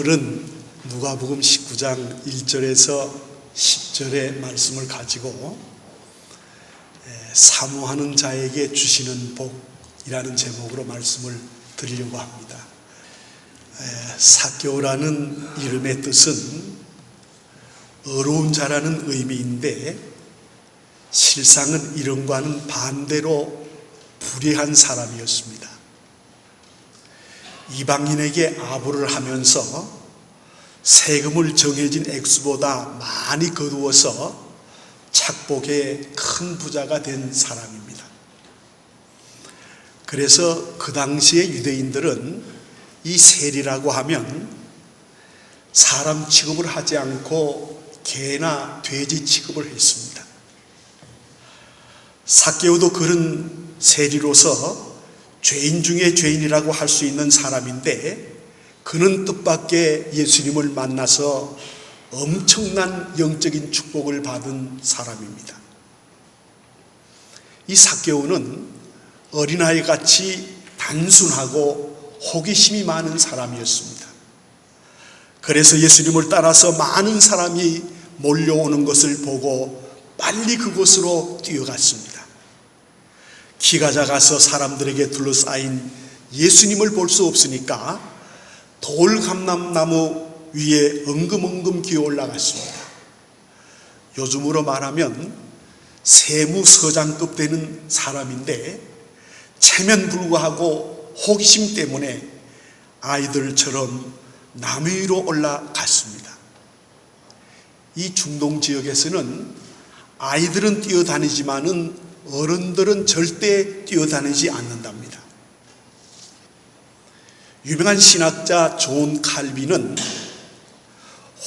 오늘은 누가복음 19장 1절에서 10절의 말씀을 가지고 사모하는 자에게 주시는 복이라는 제목으로 말씀을 드리려고 합니다. 삭개오라는 이름의 뜻은 어려운 자라는 의미인데 실상은 이름과는 반대로 불의한 사람이었습니다. 이방인에게 아부를 하면서 세금을 정해진 액수보다 많이 거두어서 착복의 큰 부자가 된 사람입니다. 그래서 그 당시에 유대인들은 이 세리라고 하면 사람 취급을 하지 않고 개나 돼지 취급을 했습니다. 삭개오도 그런 세리로서 죄인 중에 죄인이라고 할 수 있는 사람인데 그는 뜻밖의 예수님을 만나서 엄청난 영적인 축복을 받은 사람입니다. 이 삭개오는 어린아이같이 단순하고 호기심이 많은 사람이었습니다. 그래서 예수님을 따라서 많은 사람이 몰려오는 것을 보고 빨리 그곳으로 뛰어갔습니다. 키가 작아서 사람들에게 둘러싸인 예수님을 볼 수 없으니까 돌감람나무 위에 엉금엉금 기어 올라갔습니다. 요즘으로 말하면 세무서장급 되는 사람인데 체면불구하고 호기심 때문에 아이들처럼 나무 위로 올라갔습니다. 이 중동 지역에서는 아이들은 뛰어다니지만은 어른들은 절대 뛰어다니지 않는답니다. 유명한 신학자 존 칼빈은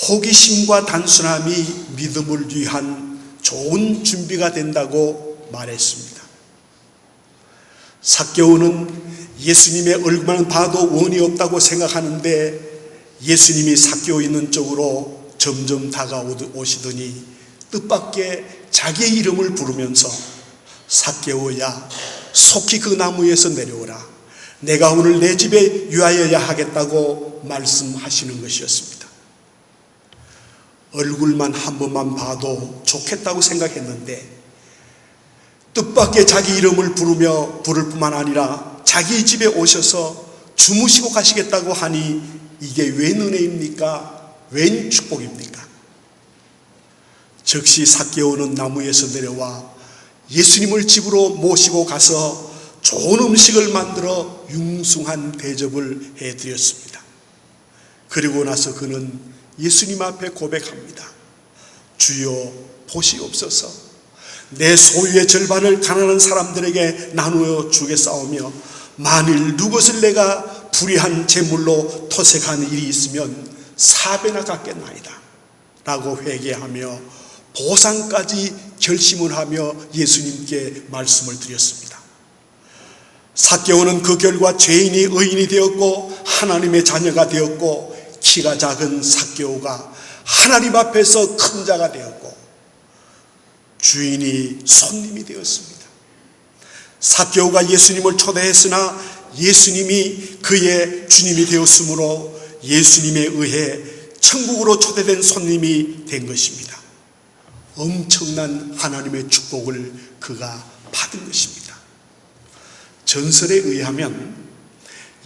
호기심과 단순함이 믿음을 위한 좋은 준비가 된다고 말했습니다. 삭개오는 예수님의 얼굴만 봐도 원이 없다고 생각하는데 예수님이 삭개오 있는 쪽으로 점점 다가오시더니 뜻밖의 자기의 이름을 부르면서 삭개오야, 속히 그 나무에서 내려오라. 내가 오늘 내 집에 유하여야 하겠다고 말씀하시는 것이었습니다. 얼굴만 한 번만 봐도 좋겠다고 생각했는데 뜻밖의 자기 이름을 부를 뿐만 아니라 자기 집에 오셔서 주무시고 가시겠다고 하니 이게 웬 은혜입니까? 웬 축복입니까? 즉시 삭개오는 나무에서 내려와 예수님을 집으로 모시고 가서 좋은 음식을 만들어 융숭한 대접을 해드렸습니다. 그리고 나서 그는 예수님 앞에 고백합니다. 주여 보시옵소서. 내 소유의 절반을 가난한 사람들에게 나누어 주겠사오며 만일 누구를 내가 불의한 재물로 토색한 일이 있으면 4배나 갚겠나이다 라고 회개하며 보상까지 결심을 하며 예수님께 말씀을 드렸습니다. 삭개오는 그 결과 죄인이 의인이 되었고 하나님의 자녀가 되었고 키가 작은 삭개오가 하나님 앞에서 큰 자가 되었고 주인이 손님이 되었습니다. 삭개오가 예수님을 초대했으나 예수님이 그의 주님이 되었으므로 예수님에 의해 천국으로 초대된 손님이 된 것입니다. 엄청난 하나님의 축복을 그가 받은 것입니다. 전설에 의하면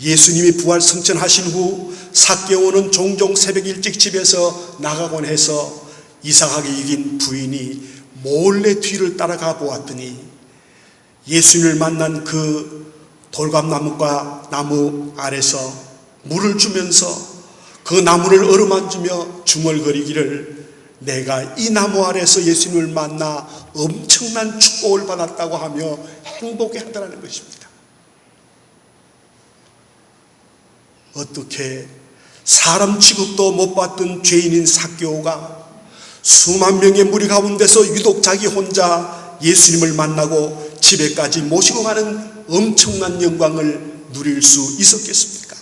예수님이 부활 승천하신 후 삭개오는 종종 새벽 일찍 집에서 나가곤 해서 이상하게 이긴 부인이 몰래 뒤를 따라가 보았더니 예수님을 만난 그 돌감나무과 나무 아래서 물을 주면서 그 나무를 어루만지며 중얼거리기를 내가 이 나무 아래서 예수님을 만나 엄청난 축복을 받았다고 하며 행복해하더라는 것입니다. 어떻게 사람 취급도 못 받던 죄인인 삭개오가 수만 명의 무리 가운데서 유독 자기 혼자 예수님을 만나고 집에까지 모시고 가는 엄청난 영광을 누릴 수 있었겠습니까?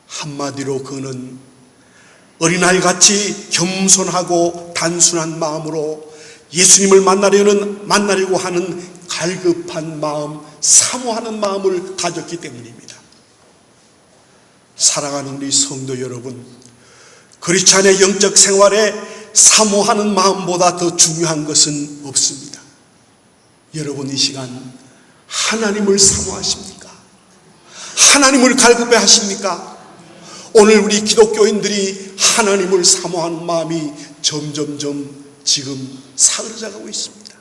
한마디로 그는 어린아이같이 겸손하고 단순한 마음으로 예수님을 만나려고 하는 갈급한 마음, 사모하는 마음을 가졌기 때문입니다. 사랑하는 우리 성도 여러분, 크리스찬의 영적 생활에 사모하는 마음보다 더 중요한 것은 없습니다. 여러분, 이 시간 하나님을 사모하십니까? 하나님을 갈급해 하십니까? 오늘 우리 기독교인들이 하나님을 사모하는 마음이 점점점 지금 사그러져 가고 있습니다.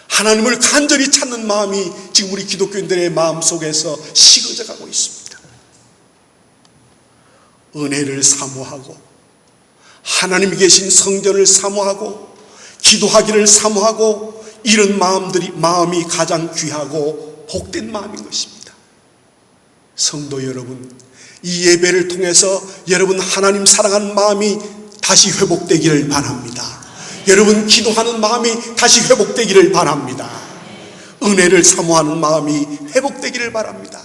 하나님을 간절히 찾는 마음이 지금 우리 기독교인들의 마음 속에서 식어져 가고 있습니다. 은혜를 사모하고 하나님이 계신 성전을 사모하고 기도하기를 사모하고 이런 마음이 가장 귀하고 복된 마음인 것입니다. 성도 여러분, 이 예배를 통해서 여러분 하나님 사랑하는 마음이 다시 회복되기를 바랍니다. 여러분 기도하는 마음이 다시 회복되기를 바랍니다. 은혜를 사모하는 마음이 회복되기를 바랍니다.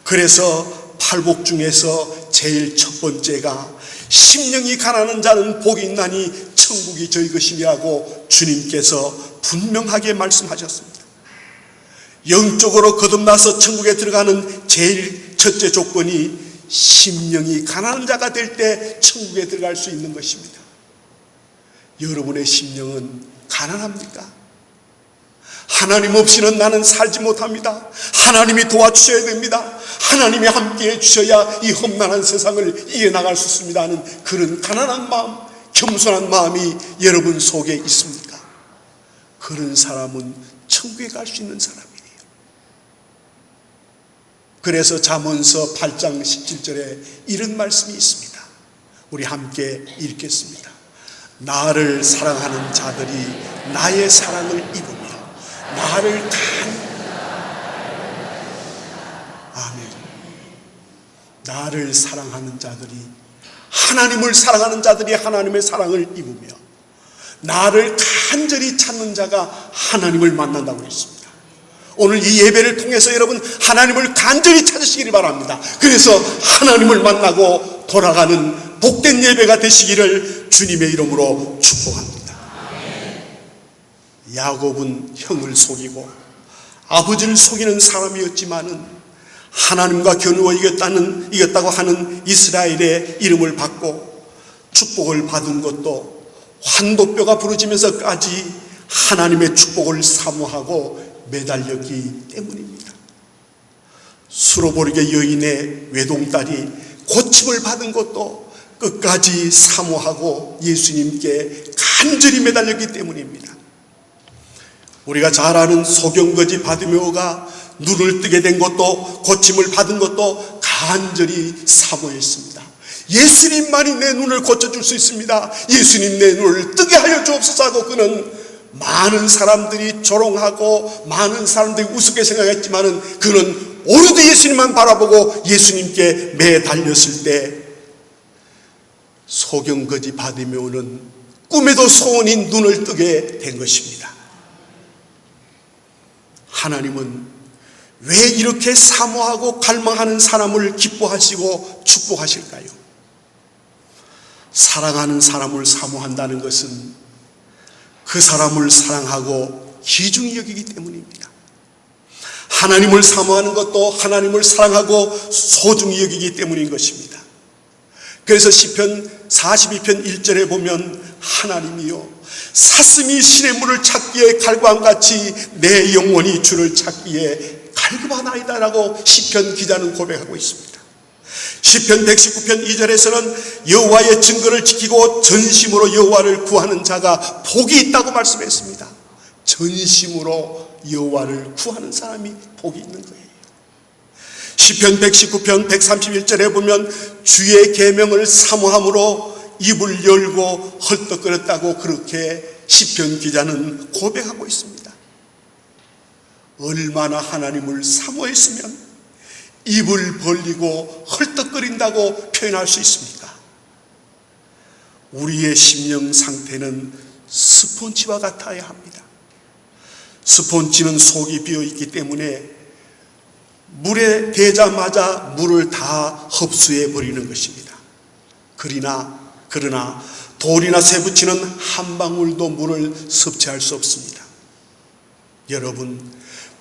그래서 팔복 중에서 제일 첫 번째가 심령이 가난한 자는 복이 있나니 천국이 저희 것이라고 주님께서 분명하게 말씀하셨습니다. 영적으로 거듭나서 천국에 들어가는 제일 첫째 조건이 심령이 가난한 자가 될 때 천국에 들어갈 수 있는 것입니다. 여러분의 심령은 가난합니까? 하나님 없이는 나는 살지 못합니다. 하나님이 도와주셔야 됩니다. 하나님이 함께해 주셔야 이 험난한 세상을 이겨나갈 수 있습니다 하는 그런 가난한 마음, 겸손한 마음이 여러분 속에 있습니까? 그런 사람은 천국에 갈 수 있는 사람이에요. 그래서 잠언서 8장 17절에 이런 말씀이 있습니다. 우리 함께 읽겠습니다. 나를 사랑하는 자들이 나의 사랑을 입으며 나를 아멘. 나를 사랑하는 자들이, 하나님을 사랑하는 자들이 하나님의 사랑을 입으며 나를 간절히 찾는 자가 하나님을 만난다고 했습니다. 오늘 이 예배를 통해서 여러분 하나님을 간절히 찾으시기를 바랍니다. 그래서 하나님을 만나고 돌아가는 복된 예배가 되시기를 주님의 이름으로 축복합니다. 야곱은 형을 속이고 아버지를 속이는 사람이었지만은 하나님과 겨누어 이겼다고 하는 이스라엘의 이름을 받고 축복을 받은 것도 환도뼈가 부러지면서까지 하나님의 축복을 사모하고 매달렸기 때문입니다. 수로보르게 여인의 외동딸이 고침을 받은 것도 끝까지 사모하고 예수님께 간절히 매달렸기 때문입니다. 우리가 잘 아는 소경거지 바디메오가 눈을 뜨게 된 것도 고침을 받은 것도 간절히 사모했습니다. 예수님만이 내 눈을 고쳐줄 수 있습니다. 예수님 내 눈을 뜨게 하여 주옵소서 하고 그는 많은 사람들이 조롱하고 많은 사람들이 우습게 생각했지만은 그는 오로지 예수님만 바라보고 예수님께 매달렸을 때 소경거지 바디메오는 꿈에도 소원인 눈을 뜨게 된 것입니다. 하나님은 왜 이렇게 사모하고 갈망하는 사람을 기뻐하시고 축복하실까요? 사랑하는 사람을 사모한다는 것은 그 사람을 사랑하고 귀중히 여기기 때문입니다. 하나님을 사모하는 것도 하나님을 사랑하고 소중히 여기기 때문인 것입니다. 그래서 시편 42편 1절에 보면 하나님이요 사슴이 시냇물을 찾기에 갈구함같이 내 영혼이 주를 찾기에 갈급하나이다 라고 시편 기자는 고백하고 있습니다. 시편 119편 2절에서는 여호와의 증거를 지키고 전심으로 여호와를 구하는 자가 복이 있다고 말씀했습니다. 전심으로 여호와를 구하는 사람이 복이 있는 거예요. 시편 119편 131절에 보면 주의 계명을 사모함으로 입을 열고 헐떡거렸다고 그렇게 시편 기자는 고백하고 있습니다. 얼마나 하나님을 사모했으면 입을 벌리고 헐떡거린다고 표현할 수 있습니까? 우리의 심령 상태는 스폰지와 같아야 합니다. 스폰지는 속이 비어있기 때문에 물에 대자마자 물을 다 흡수해 버리는 것입니다. 그러나 돌이나 쇠붙이는 한 방울도 물을 섭취할 수 없습니다. 여러분,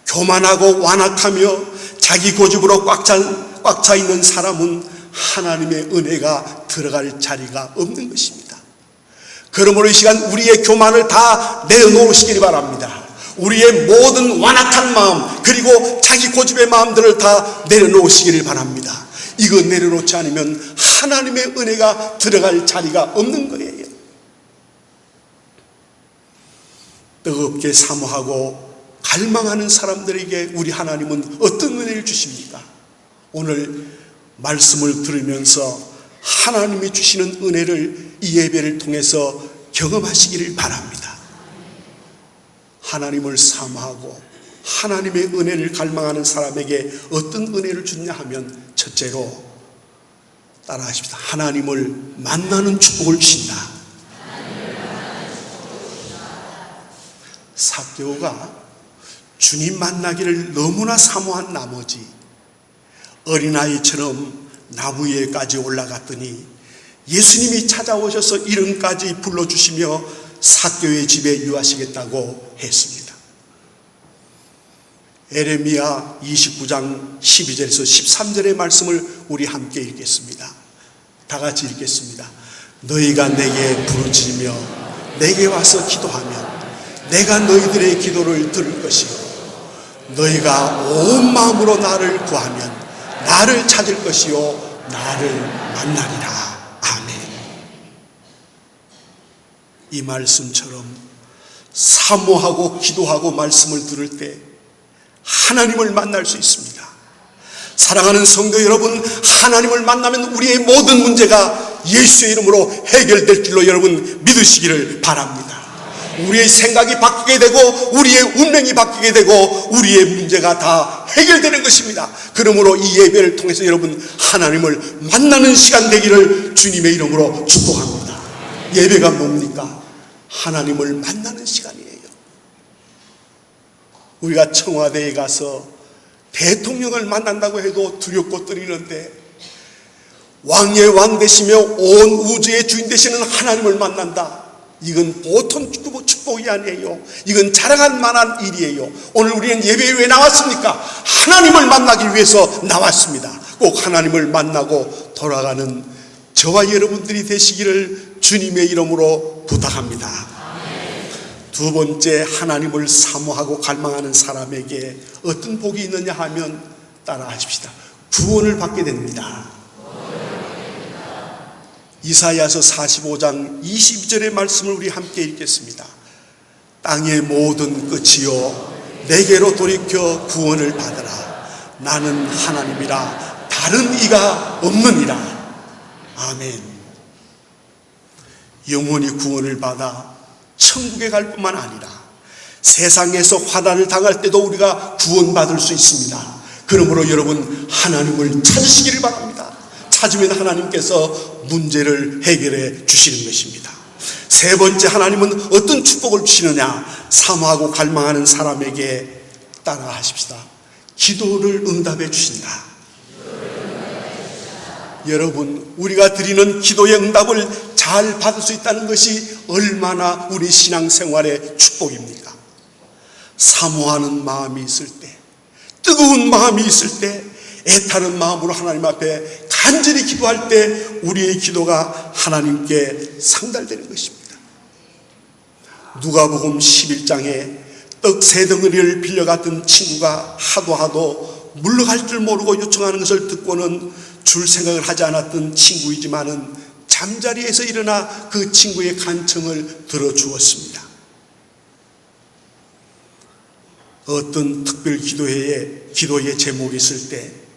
교만하고 완악하며 자기 고집으로 꽉 꽉 차 있는 사람은 하나님의 은혜가 들어갈 자리가 없는 것입니다. 그러므로 이 시간 우리의 교만을 다 내려놓으시기를 바랍니다. 우리의 모든 완악한 마음, 그리고 자기 고집의 마음들을 다 내려놓으시기를 바랍니다. 이거 내려놓지 않으면 하나님의 은혜가 들어갈 자리가 없는 거예요. 뜨겁게 사모하고 갈망하는 사람들에게 우리 하나님은 어떤 은혜를 주십니까? 오늘 말씀을 들으면서 하나님이 주시는 은혜를 이 예배를 통해서 경험하시기를 바랍니다. 하나님을 사모하고 하나님의 은혜를 갈망하는 사람에게 어떤 은혜를 주냐 하면, 첫째로 따라하십시다. 하나님을 만나는 축복을 주신다. 삭개오가 주님 만나기를 너무나 사모한 나머지 어린아이처럼 나무 위에까지 올라갔더니 예수님이 찾아오셔서 이름까지 불러주시며 삭개오의 집에 유하시겠다고 했습니다. 에레미야 29장 12절에서 13절의 말씀을 우리 함께 읽겠습니다. 다 같이 읽겠습니다. 너희가 내게 부르짖으며 내게 와서 기도하면 내가 너희들의 기도를 들을 것이요 너희가 온 마음으로 나를 구하면 나를 찾을 것이요 나를 만나리라. 아멘. 이 말씀처럼 사모하고 기도하고 말씀을 들을 때 하나님을 만날 수 있습니다. 사랑하는 성도 여러분, 하나님을 만나면 우리의 모든 문제가 예수의 이름으로 해결될 줄로 여러분 믿으시기를 바랍니다. 우리의 생각이 바뀌게 되고 우리의 운명이 바뀌게 되고 우리의 문제가 다 해결되는 것입니다. 그러므로 이 예배를 통해서 여러분 하나님을 만나는 시간 되기를 주님의 이름으로 축복합니다. 예배가 뭡니까? 하나님을 만나는 시간이에요. 우리가 청와대에 가서 대통령을 만난다고 해도 두렵고 떨리는데 왕의 왕 되시며 온 우주의 주인 되시는 하나님을 만난다. 이건 보통 축복이 아니에요. 이건 자랑할 만한 일이에요. 오늘 우리는 예배에 왜 나왔습니까? 하나님을 만나기 위해서 나왔습니다. 꼭 하나님을 만나고 돌아가는 저와 여러분들이 되시기를 주님의 이름으로 부탁합니다. 두 번째, 하나님을 사모하고 갈망하는 사람에게 어떤 복이 있느냐 하면 따라하십시다. 구원을 받게 됩니다. 이사야서 45장 22절의 말씀을 우리 함께 읽겠습니다. 땅의 모든 끝이요 내게로 돌이켜 구원을 받으라. 나는 하나님이라 다른 이가 없느니라. 아멘. 영원히 구원을 받아 천국에 갈 뿐만 아니라 세상에서 화난을 당할 때도 우리가 구원받을 수 있습니다. 그러므로 여러분 하나님을 찾으시기를 바랍니다. 찾으면 하나님께서 문제를 해결해 주시는 것입니다. 세 번째, 하나님은 어떤 축복을 주시느냐? 사모하고 갈망하는 사람에게 따라하십시다. 기도를 응답해 주신다. 여러분, 우리가 드리는 기도의 응답을 잘 받을 수 있다는 것이 얼마나 우리 신앙생활의 축복입니까? 사모하는 마음이 있을 때, 뜨거운 마음이 있을 때, 애타는 마음으로 하나님 앞에 간절히 기도할 때 우리의 기도가 하나님께 상달되는 것입니다. 누가복음 11장에 떡 3덩어리를 빌려갔던 친구가 하도 물러갈 줄 모르고 요청하는 것을 듣고는 줄 생각을 하지 않았던 친구이지만은 잠자리에서 일어나 그 친구의 간청을 들어주었습니다. 어떤 특별 기도의 제목이 있을 때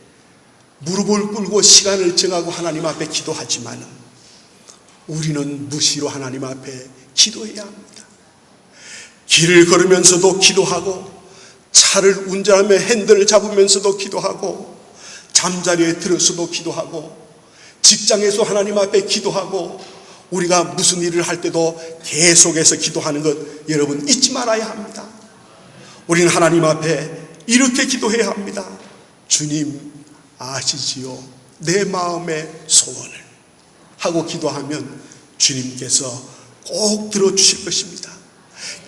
무릎을 꿇고 시간을 정하고 하나님 앞에 기도하지만 우리는 무시로 하나님 앞에 기도해야 합니다. 길을 걸으면서도 기도하고 차를 운전하며 핸들을 잡으면서도 기도하고 잠자리에 들어서도 기도하고 직장에서 하나님 앞에 기도하고 우리가 무슨 일을 할 때도 계속해서 기도하는 것 여러분 잊지 말아야 합니다. 우리는 하나님 앞에 이렇게 기도해야 합니다. 주님 아시지요? 내 마음의 소원을 하고 기도하면 주님께서 꼭 들어주실 것입니다.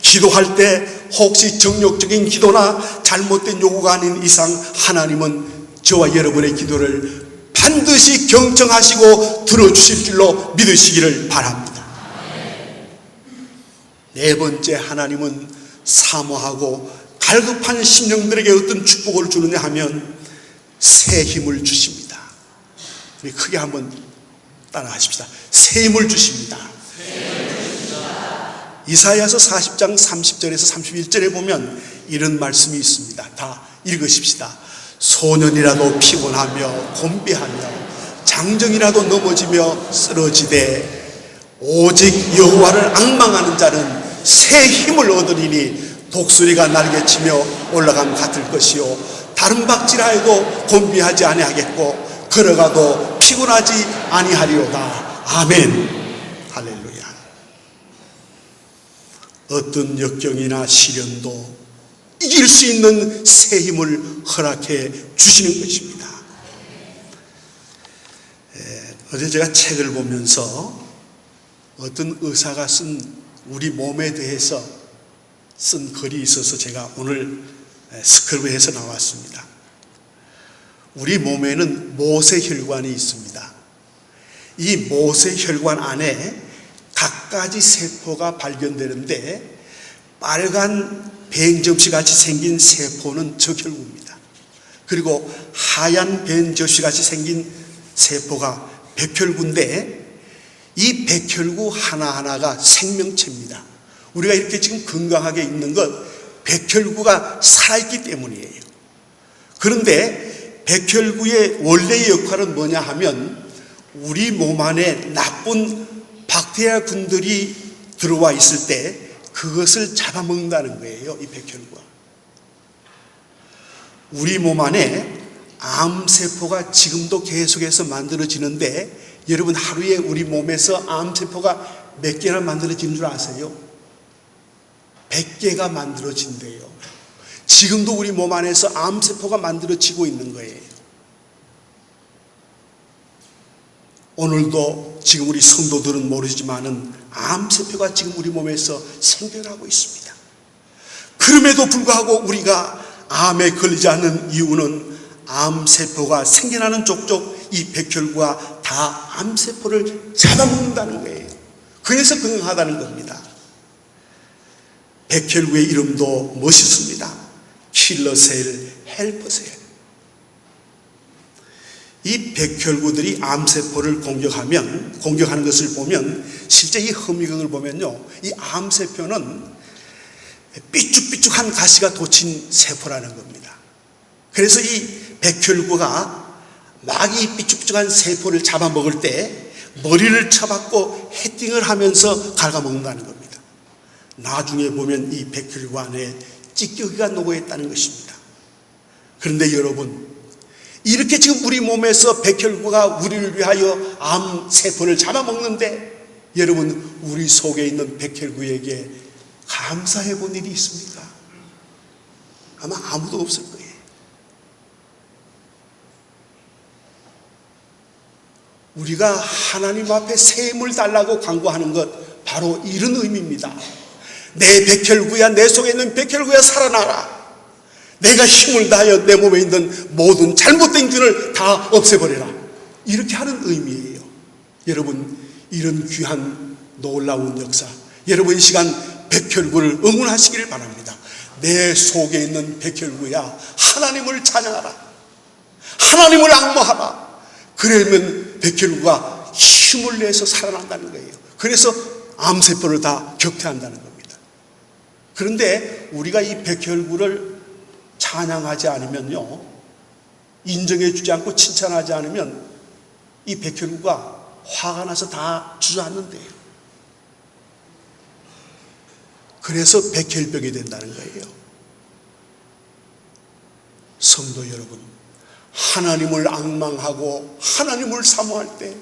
기도할 때 혹시 정욕적인 기도나 잘못된 요구가 아닌 이상 하나님은 저와 여러분의 기도를 반드시 경청하시고 들어주실 줄로 믿으시기를 바랍니다. 네 번째, 하나님은 사모하고 갈급한 심령들에게 어떤 축복을 주느냐 하면 새 힘을 주십니다. 우리 크게 한번 따라하십시다. 새 힘을 주십니다. 이사야서 40장 30절에서 31절에 보면 이런 말씀이 있습니다. 다 읽으십시다. 소년이라도 피곤하며 곤비하며 장정이라도 넘어지며 쓰러지되 오직 여호와를 앙망하는 자는 새 힘을 얻으리니 독수리가 날개치며 올라감 같을 것이요 다른 박질하여도 곤비하지 아니하겠고 걸어가도 피곤하지 아니하리로다. 아멘. 할렐루야. 어떤 역경이나 시련도 이길 수 있는 새 힘을 허락해 주시는 것입니다. 어제 제가 책을 보면서 어떤 의사가 쓴 우리 몸에 대해서 쓴 글이 있어서 제가 오늘 스크립해서 나왔습니다. 우리 몸에는 모세혈관이 있습니다. 이 모세혈관 안에 갖가지 세포가 발견되는데 빨간 벤접시 같이 생긴 세포는 적혈구입니다. 그리고 하얀 벤접시 같이 생긴 세포가 백혈구인데 이 백혈구 하나하나가 생명체입니다. 우리가 이렇게 지금 건강하게 있는 것 백혈구가 살아있기 때문이에요. 그런데 백혈구의 원래의 역할은 뭐냐 하면 우리 몸 안에 나쁜 박테리아군들이 들어와 있을 때 그것을 잡아먹는다는 거예요. 이 백혈구가. 우리 몸 안에 암세포가 지금도 계속해서 만들어지는데 여러분 하루에 우리 몸에서 암세포가 몇 개나 만들어지는 줄 아세요? 100개가 만들어진대요. 지금도 우리 몸 안에서 암세포가 만들어지고 있는 거예요. 오늘도 지금 우리 성도들은 모르지만은 암세포가 지금 우리 몸에서 생겨나고 있습니다. 그럼에도 불구하고 우리가 암에 걸리지 않는 이유는 암세포가 생겨나는 족족 이 백혈구가 다 암세포를 잡아먹는다는 거예요. 그래서 건강하다는 겁니다. 백혈구의 이름도 멋있습니다. 킬러셀, 헬퍼셀. 이 백혈구들이 암세포를 공격하는 것을 보면 실제 이 허미경을 보면요, 이 암세포는 삐쭉삐쭉한 가시가 돋친 세포라는 겁니다. 그래서 이 백혈구가 막 이 삐쭉삐쭉한 세포를 잡아먹을 때 머리를 쳐박고 헤딩을 하면서 갉아먹는다는 겁니다. 나중에 보면 이 백혈구 안에 찌꺼기가 녹아있다는 것입니다. 그런데 여러분, 이렇게 지금 우리 몸에서 백혈구가 우리를 위하여 암세포를 잡아먹는데 여러분 우리 속에 있는 백혈구에게 감사해 본 일이 있습니까? 아마 아무도 없을 거예요. 우리가 하나님 앞에 새 힘을 달라고 간구하는 것 바로 이런 의미입니다. 내 백혈구야, 내 속에 있는 백혈구야 살아나라. 내가 힘을 다하여 내 몸에 있는 모든 잘못된 균을 다 없애버려라. 이렇게 하는 의미예요. 여러분 이런 귀한 놀라운 역사, 여러분 이 시간 백혈구를 응원하시기를 바랍니다. 내 속에 있는 백혈구야, 하나님을 찬양하라. 하나님을 앙모하라. 그러면 백혈구가 힘을 내서 살아난다는 거예요. 그래서 암세포를 다 격퇴한다는 겁니다. 그런데 우리가 이 백혈구를 찬양하지 않으면요, 인정해 주지 않고 칭찬하지 않으면 이 백혈구가 화가 나서 다 주저앉는데요. 그래서 백혈병이 된다는 거예요. 성도 여러분, 하나님을 앙망하고 하나님을 사모할 때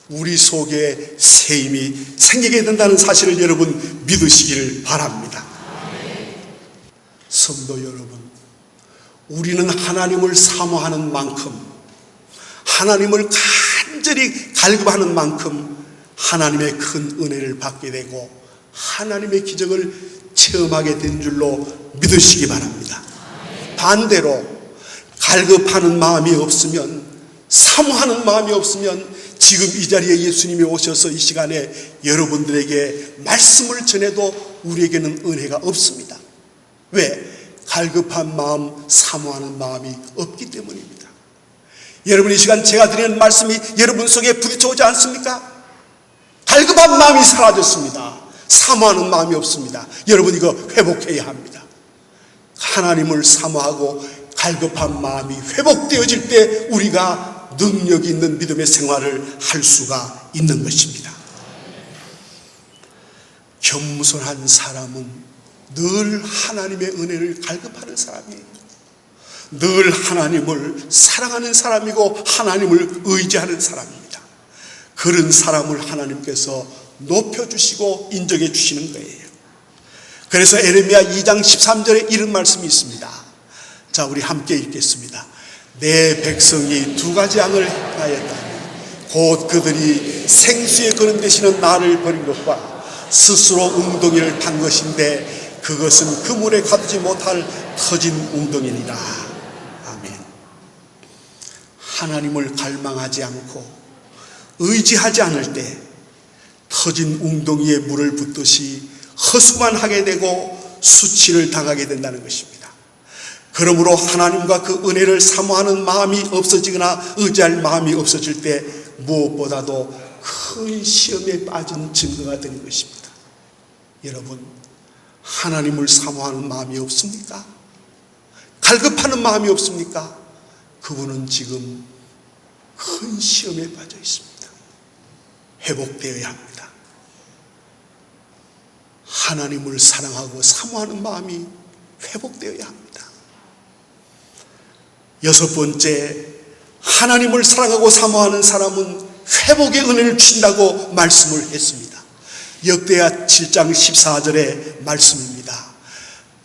우리 속에 새 힘이 생기게 된다는 사실을 여러분 믿으시기를 바랍니다. 성도 여러분, 우리는 하나님을 사모하는 만큼, 하나님을 간절히 갈급하는 만큼 하나님의 큰 은혜를 받게 되고 하나님의 기적을 체험하게 된 줄로 믿으시기 바랍니다. 반대로 갈급하는 마음이 없으면, 사모하는 마음이 없으면 지금 이 자리에 예수님이 오셔서 이 시간에 여러분들에게 말씀을 전해도 우리에게는 은혜가 없습니다. 왜? 갈급한 마음, 사모하는 마음이 없기 때문입니다. 여러분, 이 시간 제가 드리는 말씀이 여러분 속에 부딪혀오지 않습니까? 갈급한 마음이 사라졌습니다. 사모하는 마음이 없습니다. 여러분, 이거 회복해야 합니다. 하나님을 사모하고 갈급한 마음이 회복되어질 때 우리가 능력 있는 믿음의 생활을 할 수가 있는 것입니다. 겸손한 사람은 늘 하나님의 은혜를 갈급하는 사람이에요. 늘 하나님을 사랑하는 사람이고 하나님을 의지하는 사람입니다. 그런 사람을 하나님께서 높여주시고 인정해 주시는 거예요. 그래서 에레미야 2장 13절에 이런 말씀이 있습니다. 자, 우리 함께 읽겠습니다. 내 백성이 두 가지 악을 행하였다니 곧 그들이 생수에 거름되시는 나를 버린 것과 스스로 웅덩이를 판 것인데 그것은 그 물에 가두지 못할 터진 웅덩이니라. 아멘. 하나님을 갈망하지 않고 의지하지 않을 때 터진 웅덩이에 물을 붓듯이 허수만 하게 되고 수치를 당하게 된다는 것입니다. 그러므로 하나님과 그 은혜를 사모하는 마음이 없어지거나 의지할 마음이 없어질 때 무엇보다도 큰 시험에 빠진 증거가 되는 것입니다. 여러분, 하나님을 사모하는 마음이 없습니까? 갈급하는 마음이 없습니까? 그분은 지금 큰 시험에 빠져 있습니다. 회복되어야 합니다. 하나님을 사랑하고 사모하는 마음이 회복되어야 합니다. 여섯 번째, 하나님을 사랑하고 사모하는 사람은 회복의 은혜를 주신다고 말씀을 했습니다. 역대하 7장 14절의 말씀입니다.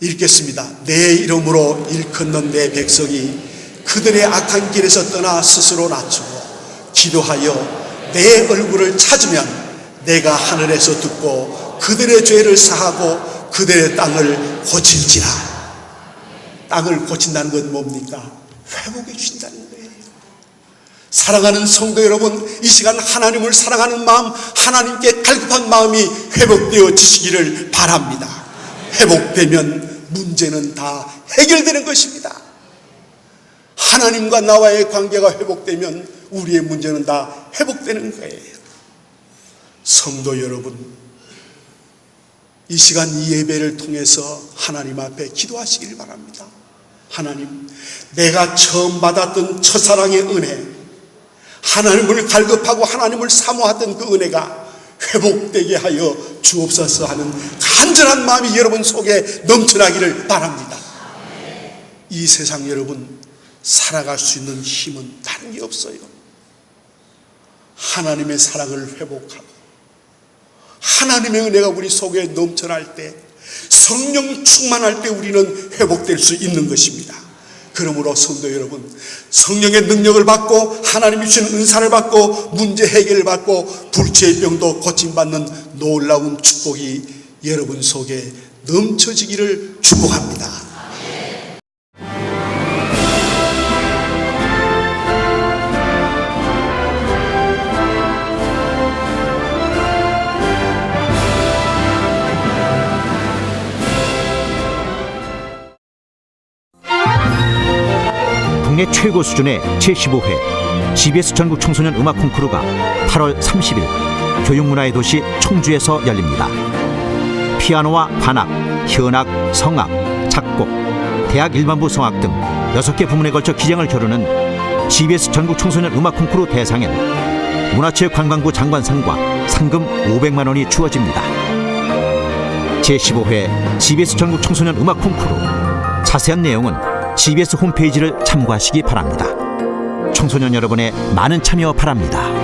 읽겠습니다. 내 이름으로 일컫는 내 백성이 그들의 악한 길에서 떠나 스스로 낮추고 기도하여 내 얼굴을 찾으면 내가 하늘에서 듣고 그들의 죄를 사하고 그들의 땅을 고칠지라. 땅을 고친다는 건 뭡니까? 회복해 주신다는 거예요. 사랑하는 성도 여러분, 이 시간 하나님을 사랑하는 마음, 하나님께 갈급한 마음이 회복되어지시기를 바랍니다. 회복되면 문제는 다 해결되는 것입니다. 하나님과 나와의 관계가 회복되면 우리의 문제는 다 회복되는 거예요. 성도 여러분, 이 시간 이 예배를 통해서 하나님 앞에 기도하시길 바랍니다. 하나님, 내가 처음 받았던 첫사랑의 은혜, 하나님을 갈급하고 하나님을 사모하던 그 은혜가 회복되게 하여 주옵소서 하는 간절한 마음이 여러분 속에 넘쳐나기를 바랍니다. 이 세상 여러분, 살아갈 수 있는 힘은 다른 게 없어요. 하나님의 사랑을 회복하고 하나님의 은혜가 우리 속에 넘쳐날 때, 성령 충만할 때 우리는 회복될 수 있는 것입니다. 그러므로 성도 여러분, 성령의 능력을 받고 하나님이 주신 은사를 받고 문제 해결을 받고 불치의 병도 고침받는 놀라운 축복이 여러분 속에 넘쳐지기를 축복합니다. 국내 최고 수준의 제15회 GBS 전국 청소년 음악 콩쿠르가 8월 30일 교육문화의 도시 청주에서 열립니다. 피아노와 관악, 현악, 성악, 작곡, 대학 일반부 성악 등 6개 부문에 걸쳐 기량을 겨루는 GBS 전국 청소년 음악 콩쿠르 대상엔 문화체육관광부 장관상과 상금 500만 원이 주어집니다. 제15회 GBS 전국 청소년 음악 콩쿠르, 자세한 내용은 GBS 홈페이지를 참고하시기 바랍니다. 청소년 여러분의 많은 참여 바랍니다.